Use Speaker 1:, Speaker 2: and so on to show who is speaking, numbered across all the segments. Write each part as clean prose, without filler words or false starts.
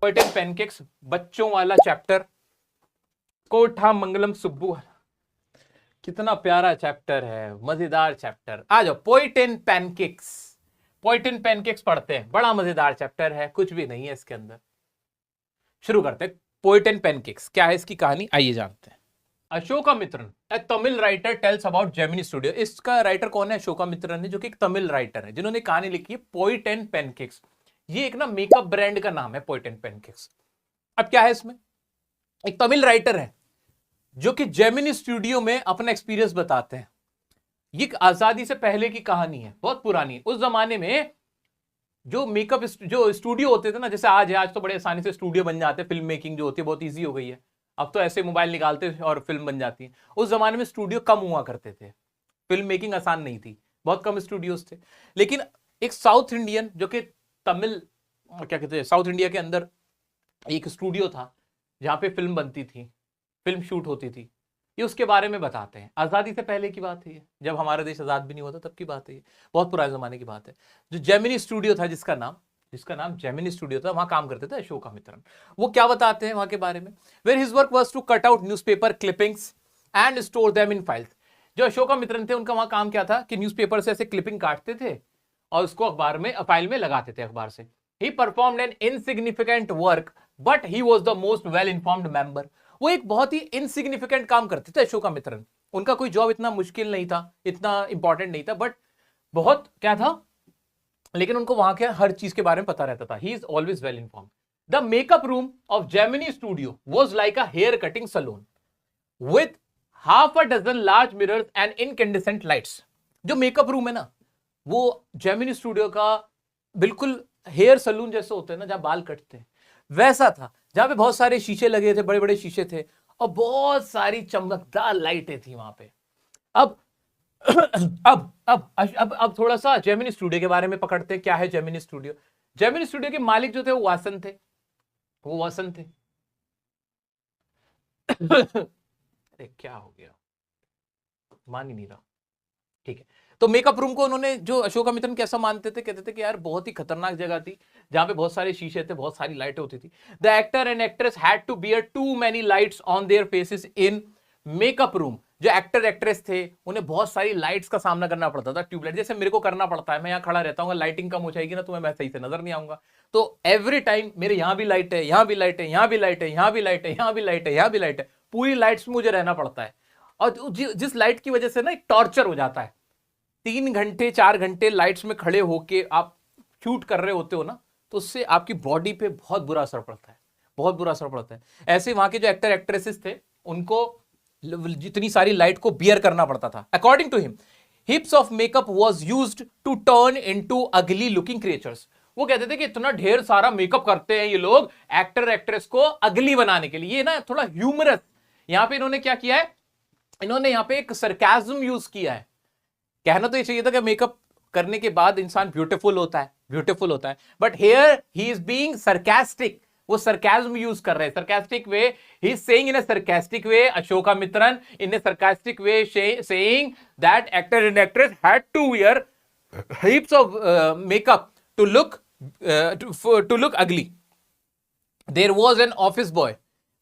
Speaker 1: Poet and pancakes बच्चों वाला chapter, कोठा मंगलम सुब्बू। कितना प्यारा चैप्टर है, मजेदार चैप्टर। आ जाओ, poet and pancakes. Poet and pancakes पढ़ते हैं, बड़ा मजेदार चैप्टर है, कुछ भी नहीं है इसके अंदर। शुरू करते हैं। पोएट एंड पैनकेक्स क्या है इसकी कहानी, आइए जानते हैं। Ashokamitran, a Tamil writer, tells about Gemini studio. इसका राइटर कौन है? अशोकामित्रन है, जो कि एक तमिल राइटर है, जिन्होंने कहानी लिखी है पोएट एंड पैनकेक्स। ये एक ना मेकअप ब्रांड का नाम है, पोएट एंड पैनकेक्स। अब क्या है इसमें, एक तमिल राइटर है जो कि जेमिनी स्टूडियो में अपना एक्सपीरियंस बताते हैं। ये आजादी से पहले की कहानी है, बहुत पुरानी है। उस जमाने में जो मेकअप जो स्टूडियो होते थे ना, जैसे आज है, आज तो बड़े आसानी से स्टूडियो बन जाते हैं, फिल्म मेकिंग जो होती है बहुत ईजी हो गई है। अब तो ऐसे मोबाइल निकालते और फिल्म बन जाती है। उस जमाने में स्टूडियो कम हुआ करते थे, फिल्म मेकिंग आसान नहीं थी, बहुत कम स्टूडियोज थे। लेकिन एक साउथ इंडियन, जो कि तमिल, क्या कहते हैं, साउथ इंडिया के अंदर एक स्टूडियो था जहां पे फिल्म बनती थी, फिल्म शूट होती थी। ये उसके बारे में बताते हैं। आजादी से पहले की बात है ये, जब हमारा देश आजाद भी नहीं होता तब की बात है ये, बहुत पुराने जमाने की बात है। जो जेमिनी स्टूडियो था, जिसका नाम जेमिनी स्टूडियो था, वहां काम करते थे अशोकामित्रन। वो क्या बताते हैं वहां के बारे में, where his work was to cut out newspaper clippings and store them in files. जो अशोकामित्रन थे, उनका वहां काम क्या था कि न्यूज़पेपर से ऐसे क्लिपिंग काटते थे और उसको अखबार में, फाइल में लगाते थे, अखबार से। ही performed N insignificant work but he was the most well informed member. वो एक बहुत ही इनसिग्निफिकेंट काम करते थे अशोकामित्रन। उनका कोई जॉब इतना मुश्किल नहीं था, इतना इंपॉर्टेंट नहीं था, बट बहुत क्या था, लेकिन उनको वहां के हर चीज के बारे में पता रहता था। He is always well informed. The makeup room of Gemini studio was like a hair cutting salon with half a dozen large mirrors and incandescent lights. जो मेकअप रूम है ना, वो जेमिनी स्टूडियो का बिल्कुल हेयर सलून जैसे होते हैं ना, जहां बाल कटते हैं, वैसा था, जहां पे बहुत सारे शीशे लगे थे, बड़े बड़े शीशे थे, और बहुत सारी चमकदार लाइटें थी वहां पे। अब अब थोड़ा सा जेमिनी स्टूडियो के बारे में पकड़ते हैं। क्या है जेमिनी स्टूडियो? जेमिनी स्टूडियो के मालिक जो थे वो वासन थे, अरे क्या हो गया, मान ही नहीं रहा। ठीक है, तो मेकअप रूम को उन्होंने, जो अशोकामित्रन कैसा मानते थे, कहते थे कि यार बहुत ही खतरनाक जगह थी, जहां पे बहुत सारे शीशे थे, बहुत सारी लाइटें होती थी। The actor and actress had to bear too many lights on their faces in makeup room. जो एक्टर एक्ट्रेस थे, उन्हें बहुत सारी लाइट्स का सामना करना पड़ता था, ट्यूबलाइट, जैसे मेरे को करना पड़ता है। मैं यहाँ खड़ा रहता हूँ, लाइटिंग कम हो जाएगी ना, तो मैं सही से नजर नहीं आऊंगा। तो एवरी टाइम मेरे यहाँ भी लाइट है, यहाँ भी लाइट है, यहाँ भी लाइट है, यहाँ भी लाइट है, यहाँ भी लाइट है, यहाँ भी लाइट है, पूरी लाइट्स में मुझे रहना पड़ता है। और जिस लाइट की वजह से ना एक टॉर्चर हो जाता है, 3 घंटे 4 घंटे लाइट्स में खड़े होके आप शूट कर रहे होते हो ना, तो उससे आपकी बॉडी पे बहुत बुरा असर पड़ता है, बहुत बुरा असर पड़ता है। ऐसे वहां के जो एक्टर एक्ट्रेसेस थे, उनको जितनी सारी लाइट को बियर करना पड़ता था। According to him, heaps of makeup was used to turn into ugly looking creatures. वो कहते थे कि इतना ढेर सारा मेकअप करते हैं ये लोग एक्टर एक्ट्रेस को अगली बनाने के लिए। ये ना थोड़ा ह्यूमरस, यहां पे इन्होंने क्या किया है, इन्होंने यहां पे एक सरकाज़म यूज किया है। कहना तो ये चाहिए था कि मेकअप करने के बाद इंसान ब्यूटीफुल होता है, ब्यूटीफुल होता है, but here he is being sarcastic. वो सरकाज़म यूज कर रहे हैं, sarcastic way, he is saying in a sarcastic way, Ashokamitran in a sarcastic way saying that actor and actress had to wear heaps of makeup to look ugly. There was an office boy.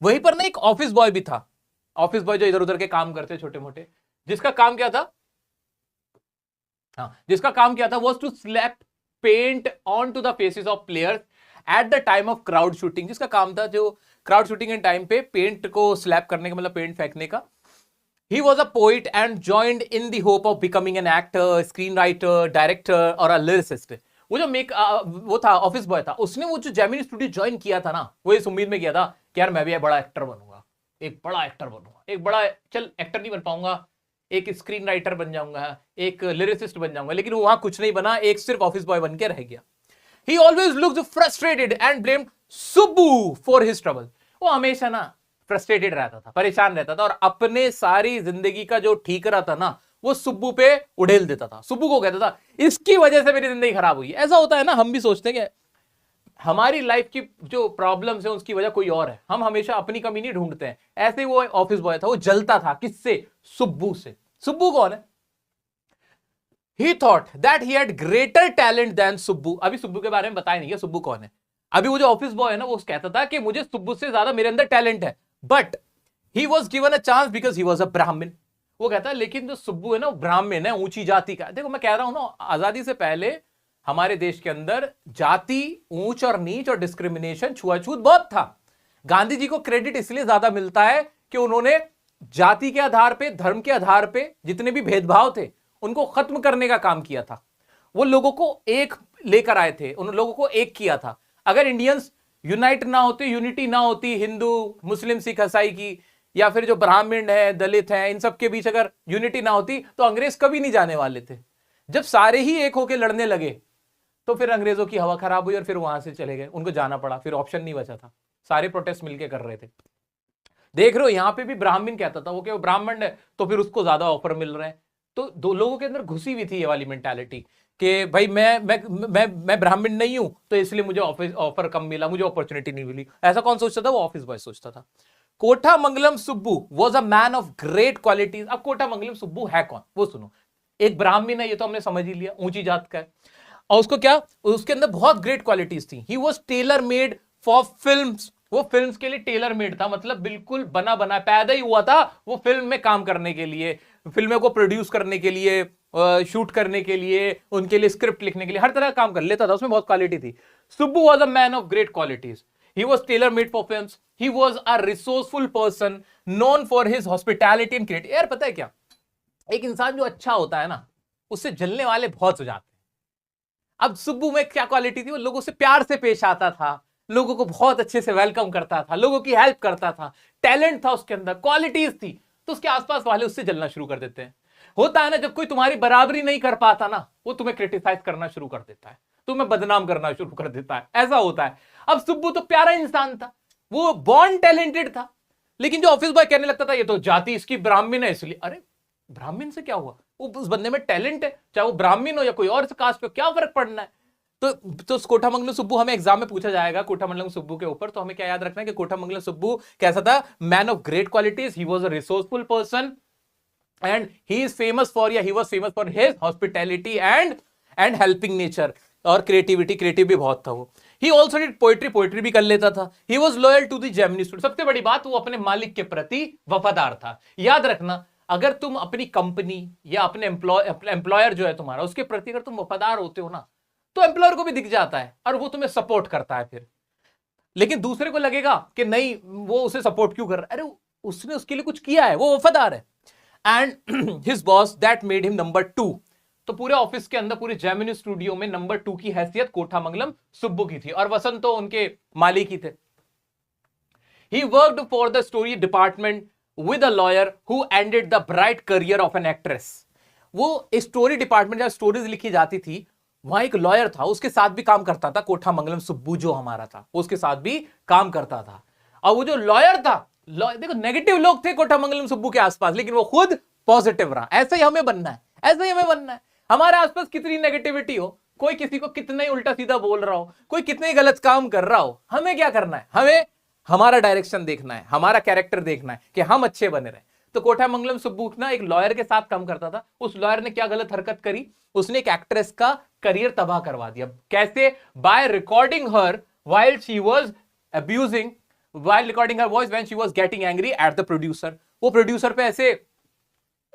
Speaker 1: वहीं पर ना एक office boy भी था, office boy जो इधर उधर के काम करते छोटे मोटे, जिसका काम क्या था, जिसका काम क्या था, was to slap paint on to the faces of players at the time of crowd shooting. जिसका काम था जो क्राउड शूटिंग के टाइम पे पेंट को स्लैप करने का, मतलब पेंट फेंकने का। He was a poet and joined in the hope of becoming an actor, screenwriter, director or a lyricist. वो जो वो था, ऑफिस बॉय था, उसने वो जो जेमिनी स्टूडियो ज्वाइन किया था ना, वो इस उम्मीद में किया था कि यार मैं भी एक बड़ा एक्टर बनूंगा, एक बड़ा एक्टर बनूंगा, एक बड़ा, चल एक्टर नहीं बन पाऊंगा, एक स्क्रीन राइटर बन जाऊंगा, एक लिरिसिस्ट बन जाऊंगा। लेकिन वो वहां कुछ नहीं बना, एक सिर्फ ऑफिस बॉय बन के रह गया। He always looked frustrated and blamed Subbu for his trouble. वो हमेशा ना फ्रस्ट्रेटेड रहता था, परेशान रहता था, और अपने सारी जिंदगी का जो ठीक रहा था ना, वो सुब्बू पे उड़ेल देता था। सुब्बू को कहता था इसकी वजह से मेरी जिंदगी खराब हुई। ऐसा होता है ना, हम भी सोचते हैं कि हमारी लाइफ की जो प्रॉब्लम्स है उसकी वजह कोई और है, हम हमेशा अपनी कमी नहीं ढूंढते हैं। ऐसे वो ऑफिस बॉय था, वो जलता था किससे, सुब्बू से। सुब्बू कौन है? He thought that he had greater talent than Subbu. अभी सुब्बू के बारे में बताया नहीं है सुब्बू कौन है। अभी वो जो ऑफिस बॉय है ना, वो कहता था कि मुझे सुब्बू से ज्यादा मेरे अंदर टैलेंट है, but he was given a chance because he was अ ब्राह्मण। वो कहता है लेकिन जो सुब्बू है ना, वो ब्राह्मण है, ऊंची जाति का। देखो मैं कह रहा हूं ना, आजादी से पहले हमारे देश के अंदर जाति, ऊंच और नीच और डिस्क्रिमिनेशन, छुआछूत बहुत था। गांधी जी को क्रेडिट इसलिए ज्यादा मिलता है कि उन्होंने जाति के आधार पे, धर्म के आधार पे जितने भी भेदभाव थे उनको खत्म करने का काम किया था। वो लोगों को एक लेकर आए थे, उन लोगों को एक किया था। अगर इंडियंस यूनाइट ना होते, यूनिटी ना होती हिंदू मुस्लिम सिख ईसाई की, या फिर जो ब्राह्मण है, दलित है, इन सब के बीच अगर यूनिटी ना होती तो अंग्रेज कभी नहीं जाने वाले थे। जब सारे ही एक होकर लड़ने लगे तो फिर अंग्रेजों की हवा खराब हुई और फिर वहां से चले गए, उनको जाना पड़ा, फिर ऑप्शन नहीं बचा था। सारे प्रोटेस्ट मिलके कर रहे थे। देख रहे हो यहां पे भी ब्राह्मण कहता था वो कि वो ब्राह्मण है तो फिर उसको ज्यादा ऑफर मिल रहे हैं। तो दो लोगों के अंदर घुसी हुई थी ये वाली मेंटालिटी कि भाई मैं ब्राह्मण नहीं हूं तो इसलिए मुझे ऑफिस ऑफर कम मिला, मुझे अपॉर्चुनिटी नहीं मिली। ऐसा कौन सोचता था? वो ऑफिस बॉय सोचता था। Kothamangalam Subbu was a man of great qualities. अब कोठामंगलम सुब्बू है कौन वो सुनो। एक ब्राह्मण है, ये तो हमने समझ ही लिया, ऊंची जात का है। और उसको क्या, उसके अंदर बहुत ग्रेट क्वालिटीज थी। He was tailor made for films. वो फिल्म्स के लिए टेलर मेड था, मतलब बिल्कुल बना बना पैदा ही हुआ था वो फिल्म में काम करने के लिए, फिल्मों को प्रोड्यूस करने के लिए, शूट करने के लिए, उनके लिए स्क्रिप्ट लिखने के लिए, हर तरह का काम कर लेता था, उसमें बहुत क्वालिटी थी। Subbu was a man of great qualities. He was tailor made for films. He was a resourceful person known for his hospitality and creativity. यार पता है क्या, एक इंसान जो अच्छा होता है ना, उससे जलने वाले बहुत हो जाते हैं। अब सुब्बू में क्या क्वालिटी थी? वो लोगों से प्यार से पेश आता था, लोगों को बहुत अच्छे से वेलकम करता था, लोगों की हेल्प करता था, टैलेंट था उसके अंदर, क्वालिटीज थी। तो उसके आसपास वाले उससे जलना शुरू कर देते हैं। होता है ना, जब कोई तुम्हारी बराबरी नहीं कर पाता ना, वो तुम्हें क्रिटिसाइज करना शुरू कर देता है, तुम्हें बदनाम करना शुरू कर देता है, ऐसा होता है। अब सुब्बू तो प्यारा इंसान था, वो बॉर्न टैलेंटेड था, लेकिन जो ऑफिस बॉय कहने लगता था ये तो जाति इसकी ब्राह्मण है इसलिए, अरे ब्राह्मण से क्या हुआ? वो उस बंदे में टैलेंट है, चाहे वो ब्राह्मण हो या कोई और कास्ट पे, क्या फर्क पड़ना है? तो कोठामंगलम सुब्बू हमें एग्जाम में पूछा जाएगा कोठामंगलम सुब्बू के ऊपर, तो हमें क्या याद रखना है कि कोठामंगलम सुब्बू कैसा था? Man of great qualities, he was a resourceful person and he is famous for, या he was famous for his hospitality and helping nature, और क्रिएटिविटी, क्रिएटिव भी बहुत था वो। He also did poetry, poetry भी कर लेता था। He was loyal to the Gemini student. सबसे बड़ी बात, वो अपने मालिक के प्रति वफादार था। याद रखना, अगर तुम अपनी कंपनी या अपने एम्प्लॉयर जो है तुम्हारा, उसके प्रति अगर तुम वफादार होते हो ना, तो एम्प्लॉयर को भी दिख जाता है और वो तुम्हें सपोर्ट करता है फिर। लेकिन दूसरे को लगेगा कि नहीं, वो उसे सपोर्ट क्यों कर रहा है, अरे उसने उसके लिए कुछ किया है, वो वफादार है। And his boss that made him number 2। तो पूरे ऑफिस के अंदर, पूरे जेमिनी स्टूडियो में नंबर 2 की हैसियत कोठामंगलम सुब्बू की थी, और वसंत तो उनके मालिक ही थे। He worked for the story department with a lawyer who ended the bright career of an actress. वो स्टोरी डिपार्टमेंट जहां स्टोरीज लिखी जाती थी, वहां एक लॉयर था, उसके साथ भी काम करता था कोठामंगलम सुब्बू जो हमारा था, उसके साथ भी काम करता था। और वो जो लॉयर था, देखो नेगेटिव लोग थे कोठामंगलम सुब्बू के आसपास, लेकिन वो खुद पॉजिटिव रहा। ऐसे ही हमें बनना है, ऐसे ही हमें बनना है। हमारे आसपास कितनी नेगेटिविटी हो, कोई किसी को कितना ही उल्टा सीधा बोल रहा हो, कोई कितने ही गलत काम कर रहा हो, हमें क्या करना है? हमें हमारा डायरेक्शन देखना है, हमारा कैरेक्टर देखना है कि हम अच्छे बने रहे। तो कोठामंगलम सुब्बू ना एक लॉयर के साथ काम करता था। उस लॉयर ने क्या गलत हरकत करी? उसने एक एक्ट्रेस का करियर तबाह करवा दिया। कैसे? By recording her while she was abusing, while recording her voice when she was getting angry at the producer। वो प्रोड्यूसर पे ऐसे,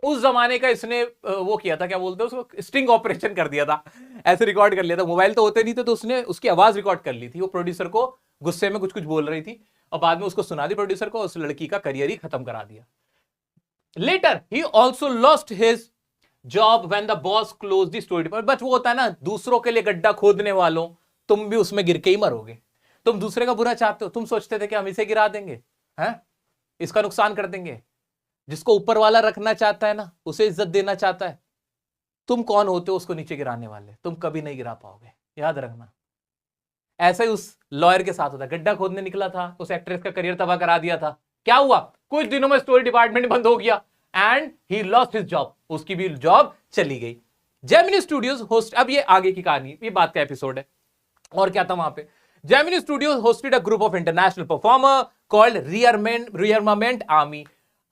Speaker 1: उस जमाने का इसने वो किया था, क्या बोलते हैं उसको, स्टिंग ऑपरेशन कर दिया था, ऐसे रिकॉर्ड कर लिया था। मोबाइल तो होते नहीं थे, तो उसने उसकी आवाज रिकॉर्ड कर ली थी। वो प्रोड्यूसर को गुस्से में कुछ कुछ बोल रही थी और बाद में उसको सुना दी प्रोड्यूसर को, उस लड़की का करियर ही खत्म करा दिया। Later he also lost his job when the boss close the story department. But वो होता है ना, दूसरों के लिए गड्ढा खोदने वालों, तुम भी उसमें गिर के ही मरोगे। तुम दूसरे का बुरा चाहते हो, तुम सोचते थे कि हम इसे गिरा देंगे, हैं, इसका नुकसान कर देंगे। जिसको ऊपर वाला रखना चाहता है ना, उसे इज्जत देना चाहता है, तुम कौन होते हो उसको नीचे गिराने वाले? तुम कभी नहीं गिरा पाओगे, याद रखना। ऐसा ही उस लॉयर के साथ होता है। गड्ढा खोदने निकला था, उस एक्ट्रेस का करियर तबाह करा दिया था। क्या हुआ? कुछ दिनों में स्टोरी डिपार्टमेंट बंद हो गया and he lost his job, उसकी भी जॉब चली गई। जेमिनी स्टूडियोज होस्ट, अब ये आगे की कहानी, ये बात का एपिसोड है। और क्या था वहां पे? Gemini studios hosted a group of international performer called Rearmament Army।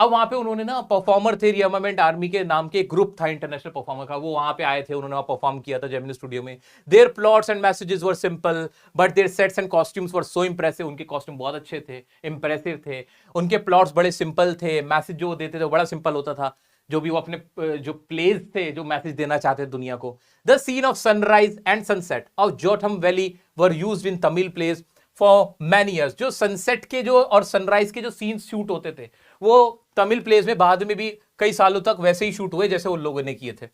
Speaker 1: अब वहां पे उन्होंने ना परफॉर्मर थे, रियरमेंट आर्मी के नाम के एक ग्रुप था इंटरनेशनल परफॉर्मर का, वो वहां पे आए थे, उन्होंने परफॉर्म किया था जेमिनी स्टूडियो में. Their plots and messages were simple but their sets and costumes were so impressive. उनके कॉस्ट्यूम बहुत अच्छे थे, इंप्रेसिव थे. उनके प्लॉट्स बड़े सिंपल थे, मैसेज जो देते थे वो बड़ा सिंपल होता था. जो भी वो अपने जो प्लेज थे जो मैसेज देना चाहते थे दुनिया को. The scene of sunrise and sunset of Jotham valley were used in Tamil plays for many years. जो सनसेट के जो और सनराइज के जो सीन्स शूट होते थे वो तमिल प्लेज में बाद में भी कई सालों तक वैसे ही शूट हुए जैसे उन लोगों ने किए थे.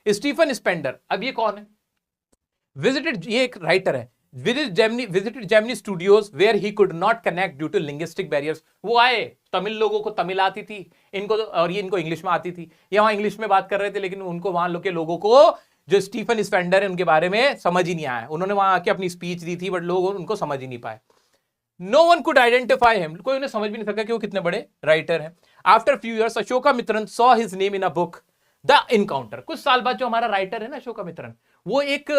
Speaker 1: स्टीफन स्पेंडर, अब ये कौन है? विजिटेड, ये एक राइटर है. visited Gemini studios where he could not connect due to linguistic barriers. वो आए, तमिल लोगों को तमिल आती थी, इनको और ये इनको इंग्लिश में आती थी, ये वहां इंग्लिश में बात कर रहे थे, लेकिन उनको वहां के लोगों को जो स्टीफन स्पेंडर है उनके बारे में समझ ही नहीं आया. उन्होंने वहां आके अपनी स्पीच दी थी बट लोग उनको समझ ही नहीं पाए. No one could identify him, कोई उन्हें समझ भी नहीं सका कि वो कितने बड़े राइटर हैं. After few years Ashoka Mitran saw his name in a book the encounter. कुछ साल बाद जो हमारा राइटर है ना अशोका मित्रन, वो एक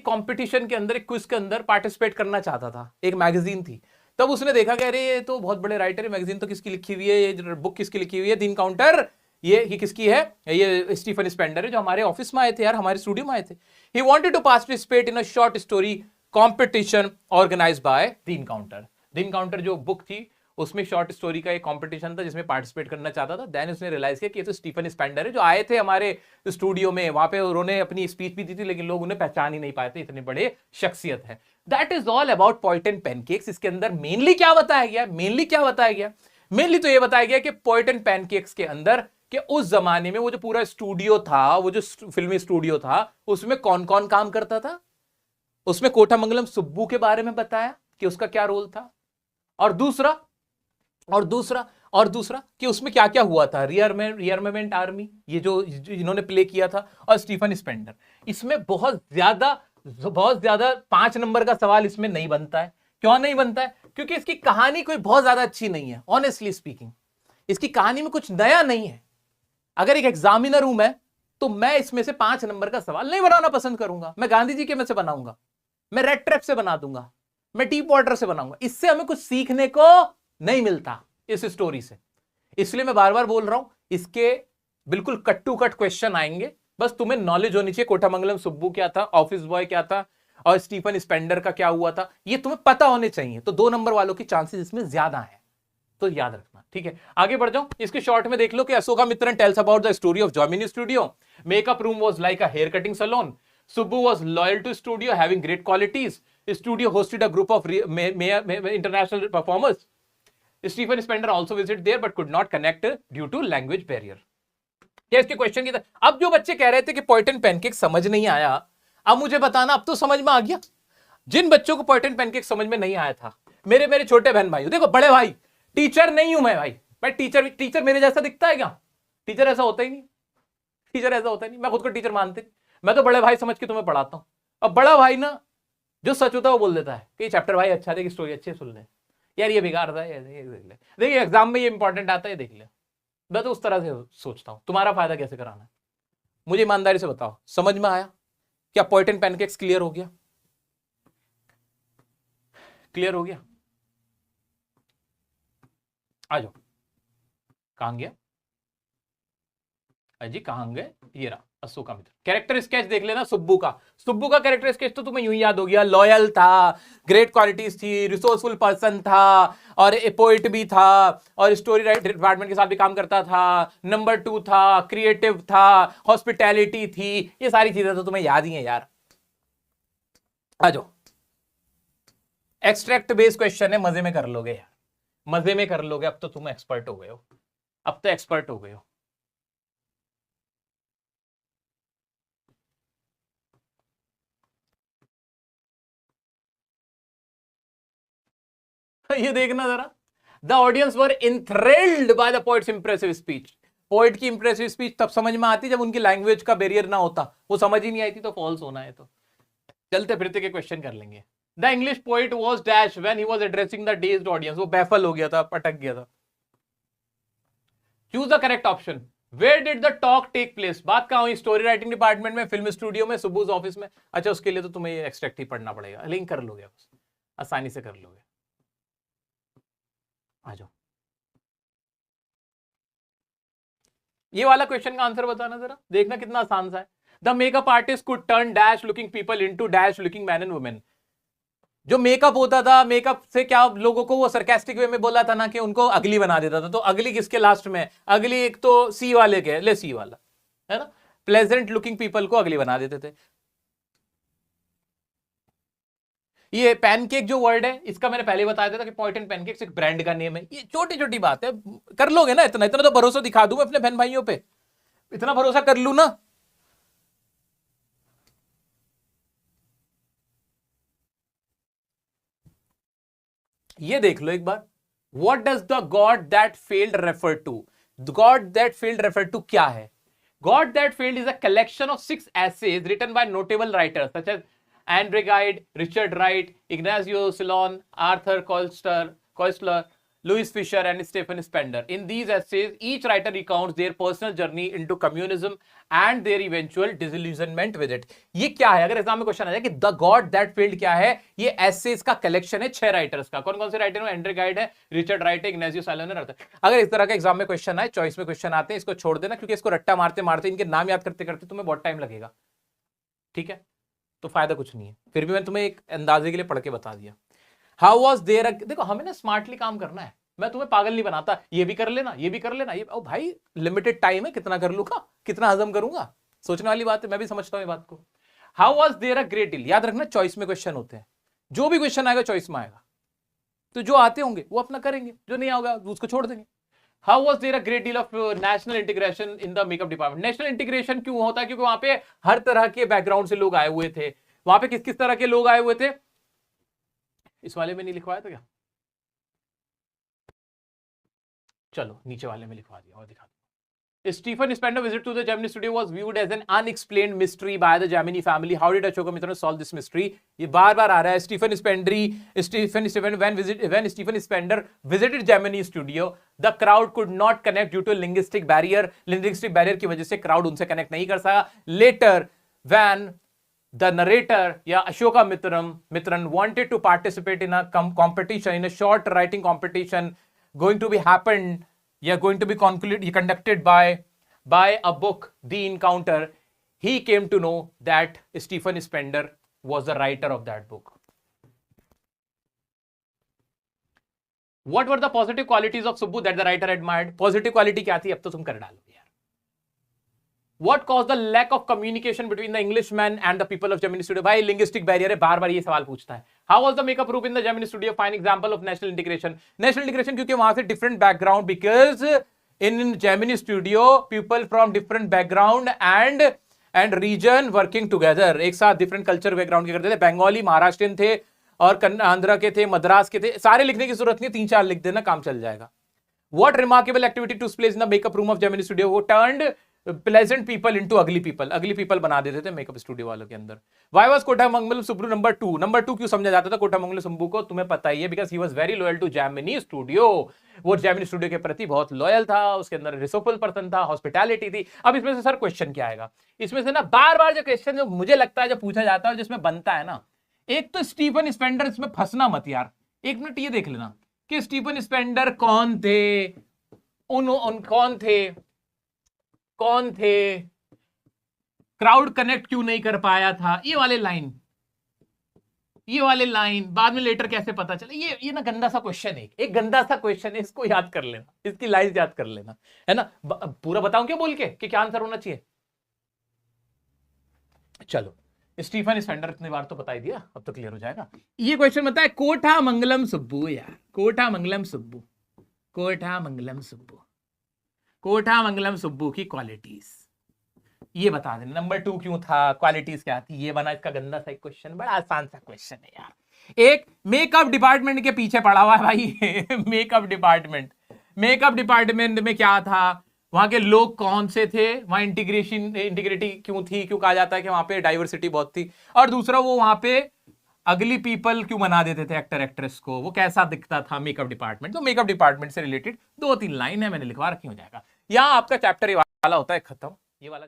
Speaker 1: कंपटीशन के अंदर, एक क्विज के अंदर पार्टिसिपेट करना चाहता था. एक मैगजीन थी, तब उसने देखा कि अरे ये तो बहुत बड़े राइटर है, मैगजीन तो किसकी लिखी हुई है, ये बुक किसकी लिखी हुई है, द इनकाउंटर, ये किसकी है? ये स्टीफन स्पेंडर है जो हमारे ऑफिस में आए थे यार, हमारे स्टूडियो में आए थे. He wanted to participate in a short story competition organized by the Encounter. The Encounter जो बुक थी उसमें शॉर्ट स्टोरी का एक कंपटीशन था जिसमें पार्टिसिपेट करना चाहता था. देन उसने रियलाइज किया कि ये तो स्टीफन स्पेंडर है जो आए थे हमारे स्टूडियो में, वहां पे उन्होंने अपनी स्पीच भी दी थी लेकिन लोग उन्हें पहचान ही नहीं पाए थे, इतने बड़े शख्सियत है. That is all about poet and pancakes. इसके अंदर मेनली क्या बताया गया? मेनली तो ये बताया गया कि पोएट एंड पैनकेक्स के अंदर कि उस जमाने में वो जो पूरा स्टूडियो था, वो जो फिल्मी स्टूडियो था, उसमें कौन कौन काम करता था. उसमें कोटामंगलम सुब्बू के बारे में बताया कि उसका क्या रोल था, और दूसरा कि उसमें क्या क्या हुआ था. रियरमेंट आर्मी ये जो इन्होंने प्ले किया था, और स्टीफन स्पेंडर. इसमें बहुत ज्यादा 5 नंबर का सवाल इसमें नहीं बनता है. क्यों नहीं बनता है? क्योंकि इसकी कहानी कोई बहुत ज्यादा अच्छी नहीं है. ऑनेस्टली स्पीकिंग इसकी कहानी में कुछ नया नहीं है. अगर एक एग्जामिनर हूं मैं, तो मैं इसमें से 5 नंबर का सवाल नहीं बनाना पसंद करूंगा. मैं गांधी जी के में से बनाऊंगा, मैं रेड ट्रैप से बना दूंगा, मैं डीप वाटर से बनाऊंगा. इससे हमें कुछ सीखने को नहीं मिलता इस स्टोरी से. इसलिए मैं बार बार बोल रहा हूं, इसके बिल्कुल कट टू कट क्वेश्चन आएंगे. बस तुम्हें नॉलेज होनी चाहिए कोटामंगलम सुब्बू क्या था, ऑफिस बॉय क्या था, और स्टीफन स्पेंडर का क्या हुआ था, ये तुम्हें पता होने चाहिए. तो 2 नंबर वालों की चांसेस इसमें ज्यादा है, तो याद रखना. ठीक है, आगे बढ़ जाओ. इसके शॉर्ट में देख लो कि Ashokamitran tells about the story of Gemini studio. Makeup room was like a hair cutting salon. Subbu was loyal to studio, having great qualities. Studio hosted a group of international performers. Stephen Spender also visited there but could not connect due to language barrier. क्या इसके question की था? अब जो बच्चे कह रहे थे कि पोएट एंड पैनकेक समझ नहीं आया, अब मुझे बताना अब तो समझ में आ गया. जिन बच्चों को पोएट एंड पैनकेक समझ में नहीं आया था, मेरे छोटे बहन भाई, देखो बड़े भाई, टीचर नहीं हूं मैं भाई टीचर मेरे जैसा दिखता है क्या? टीचर ऐसा होता ही नहीं. मैं खुद को टीचर मानते नहीं. मैं तो बड़े भाई समझ के तुम्हें पढ़ाता हूं. अब बड़ा भाई ना जो सच होता है वो बोल देता है कि चैप्टर भाई अच्छा है, स्टोरी अच्छी सुन ले यार, ये बेकार था, ये देख ले, देखिए एग्जाम में ये इंपॉर्टेंट आता है, देख ले. मैं तो उस तरह से सोचता हूं. तुम्हारा फायदा कैसे कराना है मुझे ईमानदारी से बताओ. समझ में आया? क्या पोएट एंड पैनकेक्स क्लियर हो गया? आ जाओ. कहां गया अजी, कहां गए? ये रहा अशोका मित्र. कैरेक्टर स्केच देख लेना सुब्बू का कैरेक्टर स्केच तो तुम्हें यूं ही याद हो गया. लॉयल था, ग्रेट क्वालिटीज थी, रिसोर्सफुल पर्सन था, और ए पोइट भी था, और स्टोरी राइटर डिपार्टमेंट के साथ भी काम करता था. नंबर 2 था, क्रिएटिव था, हॉस्पिटैलिटी थी. ये सारी चीजें तो तुम्हें याद ही है यार. आ जाओ. एक्सट्रैक्ट बेस्ड क्वेश्चन है, मजे में कर लोगे यार, मजे में कर लोगे. अब तो तुम एक्सपर्ट हो गए हो. ये देखना जरा. The audience were enthralled by the poet's impressive speech. Poet की इंप्रेसिव स्पीच तब समझ में आती जब उनकी लैंग्वेज का बैरियर ना होता. वो समझ ही नहीं आई थी तो फॉल्स होना है. तो चलते फिरते के क्वेश्चन कर लेंगे. The English poet was dash when he was addressing the dazed audience. वो बैफल हो गया था, पटक गया था. Choose the correct option. Where did the talk take place. बात कहां हुई? स्टोरी राइटिंग डिपार्टमेंट में, फिल्म स्टूडियो में, सुब्बूज ऑफिस में. अच्छा, उसके लिए तो तुम्हें ये एक्सट्रैक्ट ही पढ़ना पड़ेगा, लिंक कर लोगे, आसानी से कर लोगे. आ जाओ. ये वाला क्वेश्चन का आंसर बताना जरा, देखना कितना आसान सा है। The makeup artist could turn dash looking people into dash looking man and women. जो मेकअप होता था, मेकअप से क्या लोगों को वो सरकास्टिक वे में बोला था ना कि उनको अगली बना देता था। तो अगली किसके लास्ट में? अगली एक तो सी वाले के, ले सी वाला है ना, प्लेजेंट लुकिंग पीपल को अगली बना देते थे। ये पैनकेक जो वर्ड है, इसका मैंने पहले बताया था कि पॉइंट एंड पैनकेक्स एक ब्रांड का नेम है। ये छोटी छोटी बात है, कर लोगे ना, इतना इतना तो भरोसा दिखा दूं मैं अपने बहन भाइयों पे, इतना भरोसा कर लू ना। ये देख लो एक बार, what does the God That Failed refer to? God That Failed refer to क्या है? God That Failed is a collection of 6 essays written by notable writers such as Andre Gide, Richard Wright, Ignazio Silon, Arthur Koestler, Louis Fisher and Stephen Spender. In these essays, each writer recounts their personal journey into communism and their eventual disillusionment with it. ये क्या है? अगर exam में question आ जाए कि the God That failed क्या है, ये एसेज का कलेक्शन है 6 राइटर्स का। कौन कौन से राइटर हैं? एंड्रे गाइड है, रिचर्ड राइट है, इग्नाजियो सैलोन है। अगर इस तरह का एग्जाम में क्वेश्चन आए, चॉइस में क्वेश्चन आते हैं, इसको छोड़ देना, क्योंकि इसको रट्टा मारते मारते इनके नाम याद करते करते तुम्हें बहुत टाइम लगेगा, ठीक है? तो फायदा कुछ नहीं है। फिर भी मैं तुम्हें एक अंदाजे के लिए पढ़ के बता दिया। हाउ वॉज देयर, देखो हमें ना स्मार्टली काम करना है, मैं तुम्हें पागल नहीं बनाता, ये भी कर लेना, ये भी कर लेना, ये ओ भाई लिमिटेड टाइम है, कितना कर लूंगा, कितना हजम करूंगा, सोचने वाली बात है, मैं भी समझता हूं ये बात को। How was there a great deal, याद रखना चॉइस में क्वेश्चन होते हैं, जो भी क्वेश्चन आएगा चॉइस में आएगा, तो जो आते होंगे वो अपना करेंगे, जो नहीं होगा उसको छोड़ देंगे। How was there a great deal of national integration in the makeup department? National integration क्यों होता है? क्योंकि वहां पे हर तरह के बैकग्राउंड से लोग आए हुए थे। वहां पे किस किस तरह के लोग आए हुए थे? इस वाले में नहीं लिखवाया था क्या? चलो नीचे वाले में लिखवा दिया और दिखा दो। Stephen Spender's visit to the Gemini studio was viewed as an unexplained mystery by the Gemini family. How did Ashoka Mitra solve this mystery? ये बार बार आ रहा है। Stephen when Stephen Spender visited Gemini studio, the crowd could not connect due to a linguistic barrier. Linguistic barrier की वजह से crowd उनसे connect नहीं कर सका। Later, when the narrator या Ashoka Mitran wanted to participate in a competition, in a short writing competition going to be happened, going to be conducted by a book, The Encounter, he came to know that Stephen Spender was the writer of that book. What were the positive qualities of Subbu that the writer admired? Positive quality क्या थी? अब तो तुम कर डालो यार। What caused the lack of communication between the Englishman and the people of Gemini studio? भाई linguistic barrier है, बार बार ये सवाल पूछता है। How was the makeup group in the Gemini studio? Fine example of national integration. National integration क्योंकि वहां से different background, because in Gemini studio people from different background and region working together, एक साथ different culture background के करते थे। बंगाली, महाराष्ट्रियन थे और आंध्रा के थे, मद्रास के थे। सारे लिखने की जरूरत नहीं, 3-4 लिख देना, काम चल जाएगा। What remarkable activity took place in the makeup room of Gemini studio? वो turned pleasant people into ugly people, ugly people बना देते थे मेकअप स्टूडियो वालों के अंदर। Why was Kothamangalam Subbu number 2? Number 2 क्यों समझा जाता था कोटामंगलम सुब्बू को? तुम्हें पता ही है, because he was very loyal to Gemini studio. वो जेमिनी स्टूडियो के प्रति बहुत लॉयल था, उसके अंदर रिसोफुल पर्सन था, हॉस्पिटैलिटी थी। अब इसमें से सर क्वेश्चन क्या आएगा? इसमें से ना बार बार जो क्वेश्चन जो मुझे लगता है जो पूछा जाता है, जिसमें बनता है ना, एक तो स्टीफन स्पेंडर, इसमें फंसना मत यार, एक मिनट ये देख लेना कि स्टीफन स्पेंडर कौन थे, कौन थे, क्राउड कनेक्ट क्यों नहीं कर पाया था, ये वाले लाइन बाद में लेटर कैसे पता चला? ये ना गंदा सा क्वेश्चन है, एक गंदा सा क्वेश्चन है, इसको याद कर लेना, इसकी लाइन याद कर लेना, है ना। पूरा बताऊं क्या बोल के कि क्या आंसर होना चाहिए? चलो स्टीफन स्पेंडर इतनी बार तो बता ही दिया, अब तो क्लियर हो जाएगा। ये क्वेश्चन बताए कोटामंगलम सुब्बू, यार कोटामंगलम सुब्बू की क्वालिटीज ये बता देना। नंबर 2 क्यों था, क्वालिटीज क्या थी, ये बना इसका गंदा सा एक क्वेश्चन, बड़ा आसान सा क्वेश्चन है यार। एक मेकअप डिपार्टमेंट के पीछे पड़ा हुआ है भाई मेकअप डिपार्टमेंट में क्या था, वहां के लोग कौन से थे, वहां इंटीग्रिटी क्यों थी, क्यों कहा जाता है कि वहां पे डाइवर्सिटी बहुत थी, और दूसरा वो वहां पे अगली पीपल क्यों बना देते थे एक्टर एक्ट्रेस को, वो कैसा दिखता था मेकअप डिपार्टमेंट। तो मेकअप डिपार्टमेंट से रिलेटेड 2-3 लाइन है, मैंने लिखवा रखी, हो जाएगा। यहां आपका चैप्टर ये वाला होता है खत्म, ये वाला